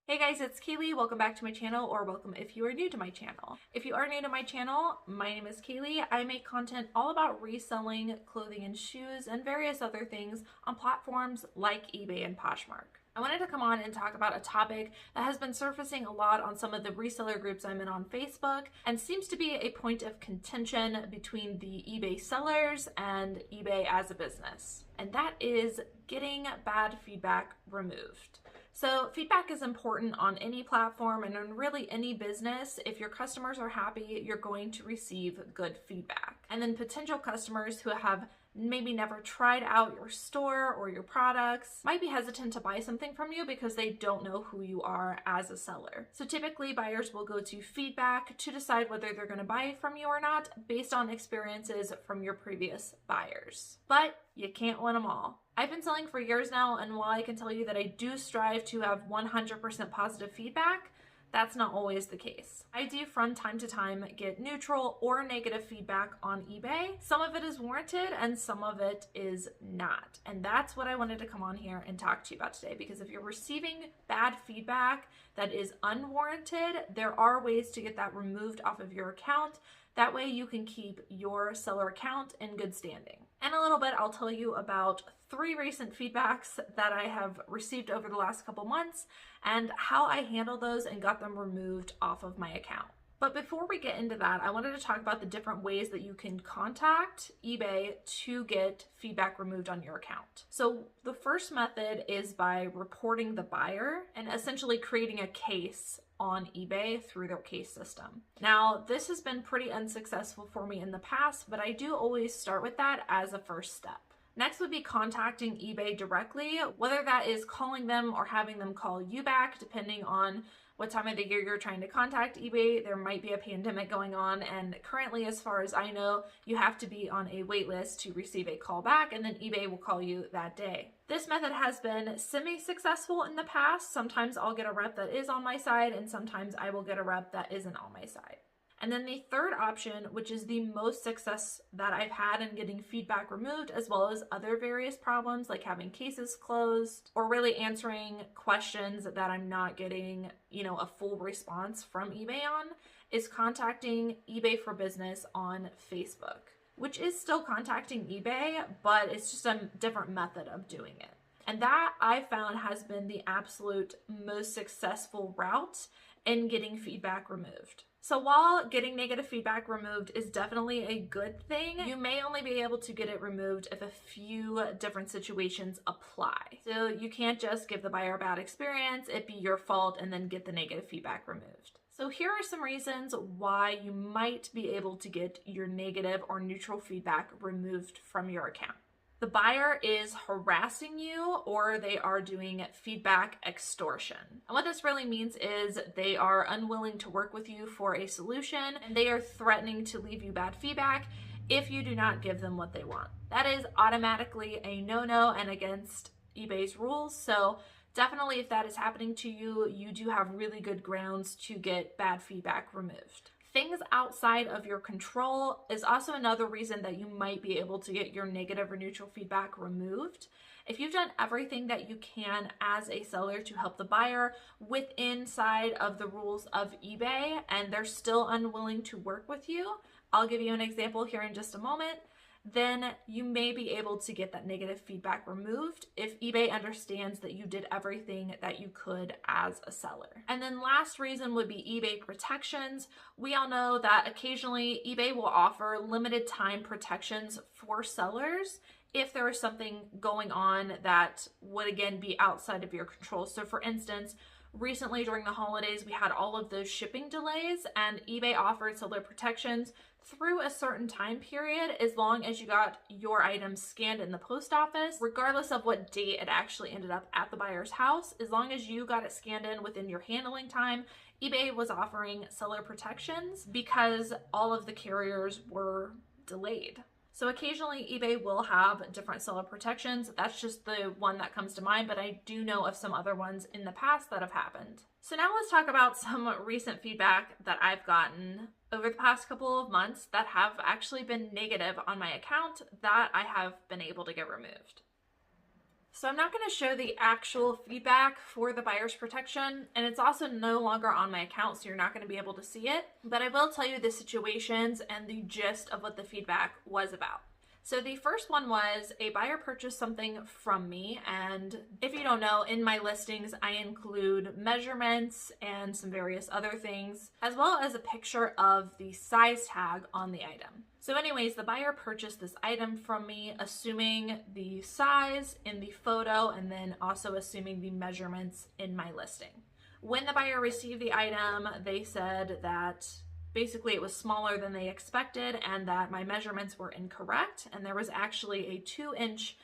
Hey guys, it's Cayley. Welcome back to my channel, or welcome if you are new to my channel. If you are new to my channel, my name is Cayley. I make content all about reselling clothing and shoes and various other things on platforms like eBay and Poshmark. I wanted to come on and talk about a topic that has been surfacing a lot on some of the reseller groups I'm in on Facebook and seems to be a point of contention between the eBay sellers and eBay as a business. And that is getting bad feedback removed. So feedback is important on any platform and on really any business. If your customers are happy, you're going to receive good feedback. And then potential customers who have maybe never tried out your store or your products might be hesitant to buy something from you because they don't know who you are as a seller. So typically buyers will go to feedback to decide whether they're going to buy from you or not based on experiences from your previous buyers. But you can't win them all. I've been selling for years now, and while I can tell you that I do strive to have 100% positive feedback, that's not always the case. I do from time to time get neutral or negative feedback on eBay. Some of it is warranted and some of it is not. And that's what I wanted to come on here and talk to you about today, because if you're receiving bad feedback that is unwarranted, there are ways to get that removed off of your account. That way you can keep your seller account in good standing. In a little bit, I'll tell you about 3 recent feedbacks that I have received over the last couple months and how I handled those and got them removed off of my account. But before we get into that, I wanted to talk about the different ways that you can contact eBay to get feedback removed on your account. So the first method is by reporting the buyer and essentially creating a case on eBay through their case system. Now, this has been pretty unsuccessful for me in the past, but I do always start with that as a first step. Next would be contacting eBay directly, whether that is calling them or having them call you back, depending on what time of the year you're trying to contact eBay. There might be a pandemic going on, and currently, as far as I know, you have to be on a wait list to receive a call back, and then eBay will call you that day. This method has been semi-successful in the past. Sometimes I'll get a rep that is on my side, and sometimes I will get a rep that isn't on my side. And then the third option, which is the most success that I've had in getting feedback removed, as well as other various problems like having cases closed or really answering questions that I'm not getting, a full response from eBay on, is contacting eBay for Business on Facebook, which is still contacting eBay, but it's just a different method of doing it. And that I found has been the absolute most successful route in getting feedback removed. So while getting negative feedback removed is definitely a good thing, you may only be able to get it removed if a few different situations apply. So you can't just give the buyer a bad experience, it be your fault, and then get the negative feedback removed. So here are some reasons why you might be able to get your negative or neutral feedback removed from your account. The buyer is harassing you, or they are doing feedback extortion. And what this really means is they are unwilling to work with you for a solution, and they are threatening to leave you bad feedback if you do not give them what they want. That is automatically a no-no and against eBay's rules. So definitely if that is happening to you, you do have really good grounds to get bad feedback removed. Things outside of your control is also another reason that you might be able to get your negative or neutral feedback removed. If you've done everything that you can as a seller to help the buyer inside of the rules of eBay and they're still unwilling to work with you, I'll give you an example here in just a moment, then you may be able to get that negative feedback removed if eBay understands that you did everything that you could as a seller. And then last reason would be eBay protections. We all know that occasionally eBay will offer limited time protections for sellers if there is something going on that would again be outside of your control. So for instance, recently during the holidays, we had all of those shipping delays, and eBay offered seller protections through a certain time period as long as you got your items scanned in the post office, regardless of what date it actually ended up at the buyer's house. As long as you got it scanned in within your handling time, eBay was offering seller protections because all of the carriers were delayed. So occasionally eBay will have different seller protections. That's just the one that comes to mind, but I do know of some other ones in the past that have happened. So now let's talk about some recent feedback that I've gotten over the past couple of months that have actually been negative on my account that I have been able to get removed. So I'm not going to show the actual feedback for the buyer's protection, and it's also no longer on my account, so you're not going to be able to see it, but I will tell you the situations and the gist of what the feedback was about. So the first one was a buyer purchased something from me, and if you don't know, in my listings I include measurements and some various other things, as well as a picture of the size tag on the item. So anyways, the buyer purchased this item from me, assuming the size in the photo and then also assuming the measurements in my listing. When the buyer received the item, they said that basically it was smaller than they expected and that my measurements were incorrect, and there was actually a 2-inch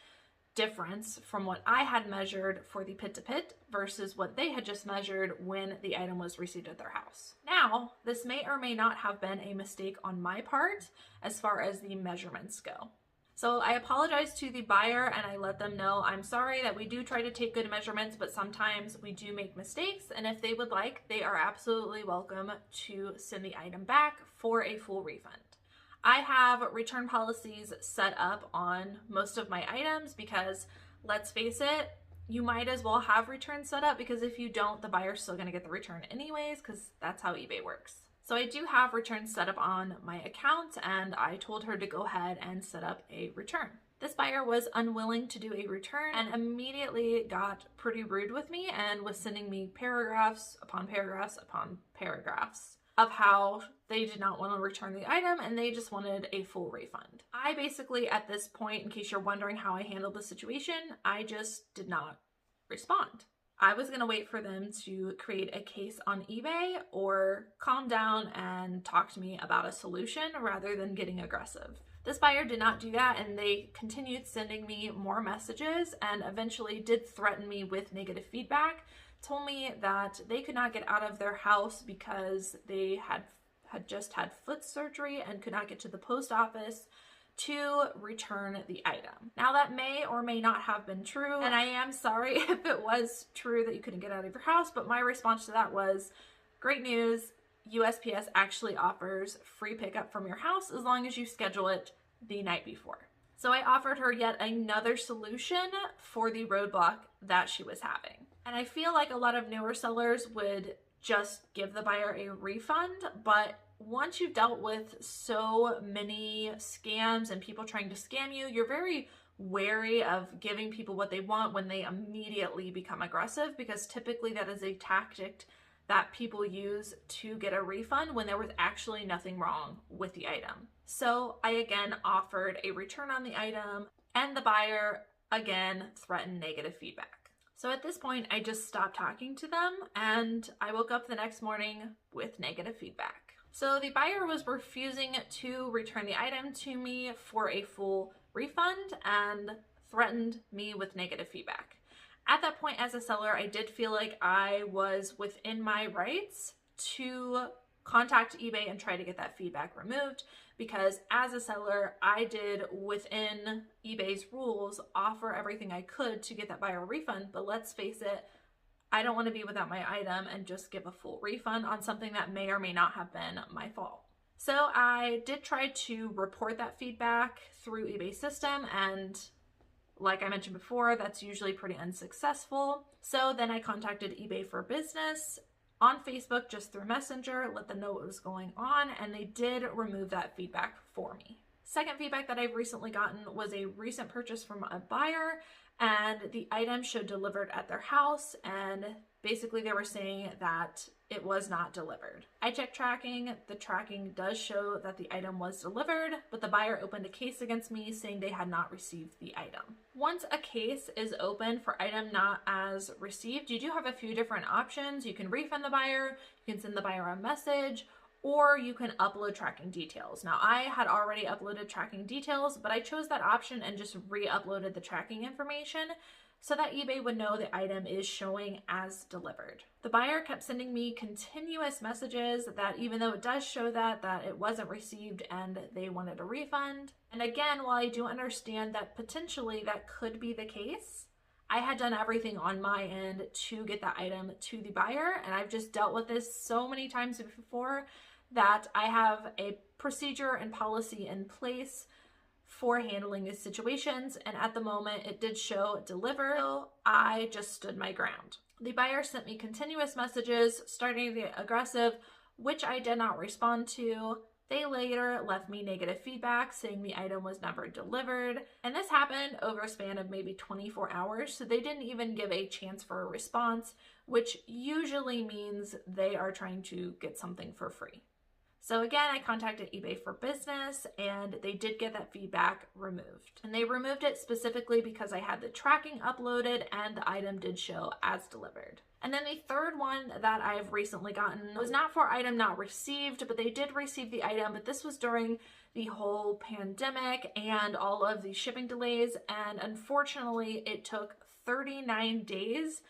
difference from what I had measured for the pit to pit versus what they had just measured when the item was received at their house. Now, this may or may not have been a mistake on my part as far as the measurements go. So I apologized to the buyer and I let them know I'm sorry that we do try to take good measurements, but sometimes we do make mistakes, and if they would like, they are absolutely welcome to send the item back for a full refund. I have return policies set up on most of my items because, let's face it, you might as well have returns set up, because if you don't, the buyer's still going to get the return anyways, because that's how eBay works. So I do have returns set up on my account, and I told her to go ahead and set up a return. This buyer was unwilling to do a return and immediately got pretty rude with me and was sending me paragraphs upon paragraphs upon paragraphs of how they did not want to return the item and they just wanted a full refund. I basically, at this point, in case you're wondering how I handled the situation, I just did not respond. I was going to wait for them to create a case on eBay or calm down and talk to me about a solution rather than getting aggressive. This buyer did not do that, and they continued sending me more messages and eventually did threaten me with negative feedback, told me that they could not get out of their house because they had just had foot surgery and could not get to the post office to return the item. Now, that may or may not have been true, and I am sorry if it was true that you couldn't get out of your house, but my response to that was, great news, USPS actually offers free pickup from your house as long as you schedule it the night before. So I offered her yet another solution for the roadblock that she was having. And I feel like a lot of newer sellers would just give the buyer a refund, but once you've dealt with so many scams and people trying to scam you, you're very wary of giving people what they want when they immediately become aggressive, because typically that is a tactic that people use to get a refund when there was actually nothing wrong with the item. So I again offered a return on the item, and the buyer again threatened negative feedback. So at this point, I just stopped talking to them, and I woke up the next morning with negative feedback. So the buyer was refusing to return the item to me for a full refund and threatened me with negative feedback. At that point, as a seller, I did feel like I was within my rights to contact eBay and try to get that feedback removed, because as a seller, I did, within eBay's rules, offer everything I could to get that buyer a refund. But let's face it, I don't want to be without my item and just give a full refund on something that may or may not have been my fault. So I did try to report that feedback through eBay system, and like I mentioned before, that's usually pretty unsuccessful. So then I contacted eBay for Business on Facebook just through Messenger, let them know what was going on, and they did remove that feedback for me. Second feedback that I've recently gotten was a recent purchase from a buyer, and the item showed delivered at their house, and basically they were saying that it was not delivered. I checked tracking. The tracking does show that the item was delivered, but the buyer opened a case against me saying they had not received the item. Once a case is open for item not as received, you do have a few different options. You can refund the buyer, you can send the buyer a message, or you can upload tracking details. Now, I had already uploaded tracking details, but I chose that option and just re-uploaded the tracking information so that eBay would know the item is showing as delivered. The buyer kept sending me continuous messages that even though it does show that it wasn't received and they wanted a refund. And again, while I do understand that potentially that could be the case, I had done everything on my end to get that item to the buyer, and I've just dealt with this so many times before that I have a procedure and policy in place for handling these situations, and at the moment it did show deliver, so I just stood my ground. The buyer sent me continuous messages, starting to get aggressive, which I did not respond to. They later left me negative feedback saying the item was never delivered, and this happened over a span of maybe 24 hours, so they didn't even give a chance for a response, which usually means they are trying to get something for free. So again, I contacted eBay for Business, and they did get that feedback removed. And they removed it specifically because I had the tracking uploaded and the item did show as delivered. And then the third one that I've recently gotten was not for item not received, but they did receive the item, but this was during the whole pandemic and all of the shipping delays, and unfortunately it took 39 days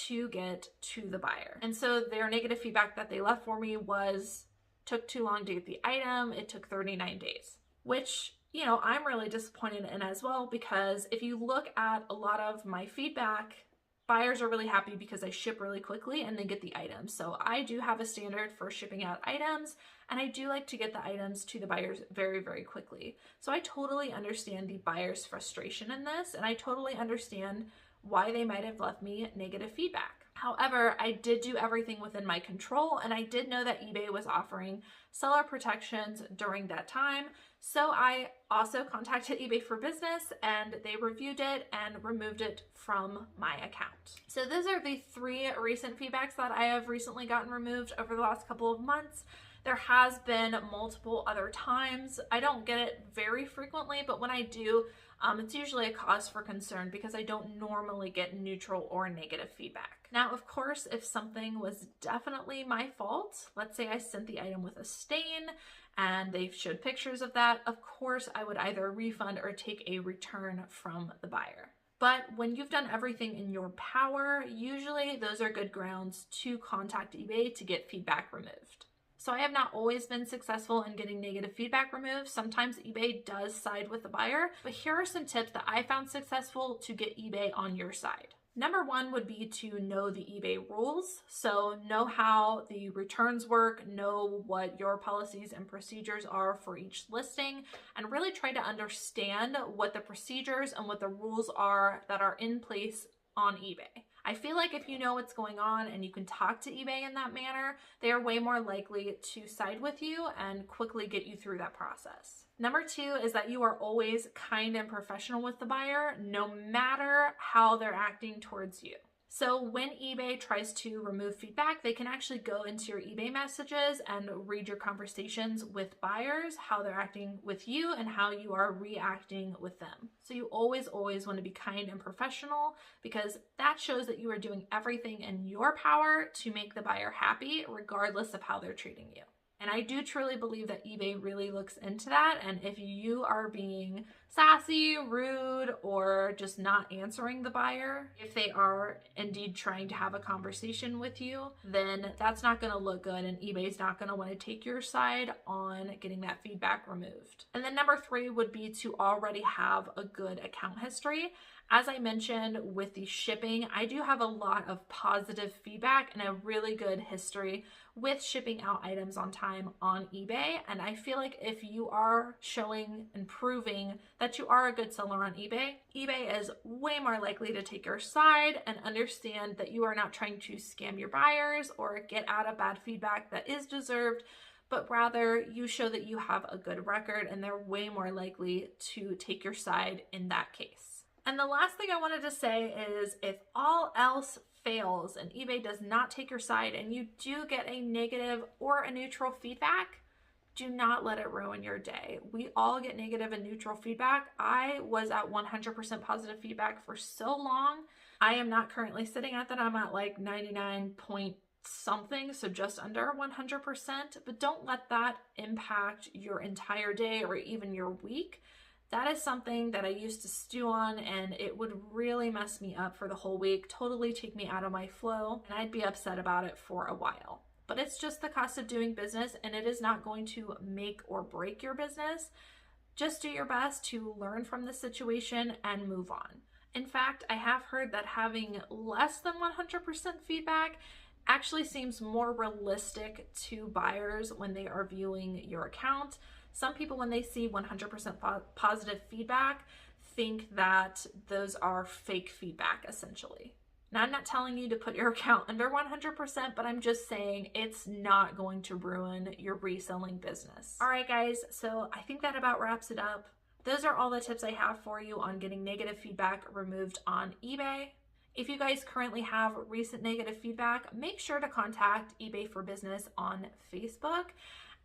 to get to the buyer. And so their negative feedback that they left for me was, took too long to get the item, it took 39 days, which, you know, I'm really disappointed in as well, because if you look at a lot of my feedback, buyers are really happy because I ship really quickly and they get the items. So I do have a standard for shipping out items, and I do like to get the items to the buyers very, very quickly. So I totally understand the buyer's frustration in this, and I totally understand why they might have left me negative feedback. However, I did do everything within my control, and I did know that eBay was offering seller protections during that time. So I also contacted eBay for Business, and they reviewed it and removed it from my account. So those are the 3 recent feedbacks that I have recently gotten removed over the last couple of months. There has been multiple other times. I don't get it very frequently, but when I do, it's usually a cause for concern because I don't normally get neutral or negative feedback. Now, of course, if something was definitely my fault, let's say I sent the item with a stain and they showed pictures of that, of course, I would either refund or take a return from the buyer. But when you've done everything in your power, usually those are good grounds to contact eBay to get feedback removed. So I have not always been successful in getting negative feedback removed. Sometimes eBay does side with the buyer, but here are some tips that I found successful to get eBay on your side. Number 1 would be to know the eBay rules. So know how the returns work, know what your policies and procedures are for each listing, and really try to understand what the procedures and what the rules are that are in place on eBay. I feel like if you know what's going on and you can talk to eBay in that manner, they are way more likely to side with you and quickly get you through that process. Number 2 is that you are always kind and professional with the buyer, no matter how they're acting towards you. So when eBay tries to remove feedback, they can actually go into your eBay messages and read your conversations with buyers, how they're acting with you and how you are reacting with them. So you always want to be kind and professional, because that shows that you are doing everything in your power to make the buyer happy, regardless of how they're treating you. And I do truly believe that eBay really looks into that. And if you are being sassy, rude, or just not answering the buyer, if they are indeed trying to have a conversation with you, then that's not going to look good, and eBay's not going to want to take your side on getting that feedback removed. And then number 3 would be to already have a good account history. As I mentioned with the shipping, I do have a lot of positive feedback and a really good history with shipping out items on time on eBay. And I feel like if you are showing and proving that you are a good seller on eBay, eBay is way more likely to take your side and understand that you are not trying to scam your buyers or get out of bad feedback that is deserved, but rather you show that you have a good record, and they're way more likely to take your side in that case. And the last thing I wanted to say is, if all else fails and eBay does not take your side and you do get a negative or a neutral feedback, do not let it ruin your day. We all get negative and neutral feedback. I was at 100% positive feedback for so long. I am not currently sitting at that. I'm at like 99 point something, so just under 100%, but don't let that impact your entire day or even your week. That is something that I used to stew on, and it would really mess me up for the whole week, totally take me out of my flow, and I'd be upset about it for a while. But it's just the cost of doing business, and it is not going to make or break your business. Just do your best to learn from the situation and move on. In fact, I have heard that having less than 100% feedback actually seems more realistic to buyers when they are viewing your account. Some people, when they see 100% positive feedback, think that those are fake feedback, essentially. Now, I'm not telling you to put your account under 100%, but I'm just saying it's not going to ruin your reselling business. All right, guys, so I think that about wraps it up. Those are all the tips I have for you on getting negative feedback removed on eBay. If you guys currently have recent negative feedback, make sure to contact eBay for Business on Facebook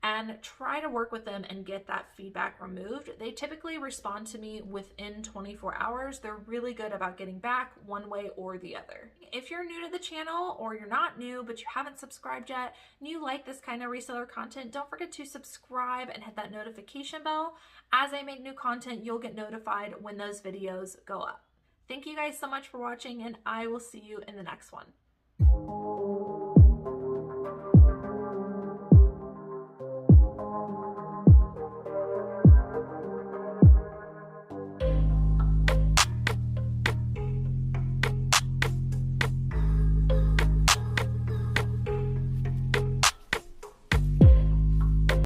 and try to work with them and get that feedback removed. They typically respond to me within 24 hours. They're really good about getting back one way or the other. If you're new to the channel, or you're not new but you haven't subscribed yet and you like this kind of reseller content, don't forget to subscribe and hit that notification bell. As I make new content, you'll get notified when those videos go up. Thank you guys so much for watching, and I will see you in the next one.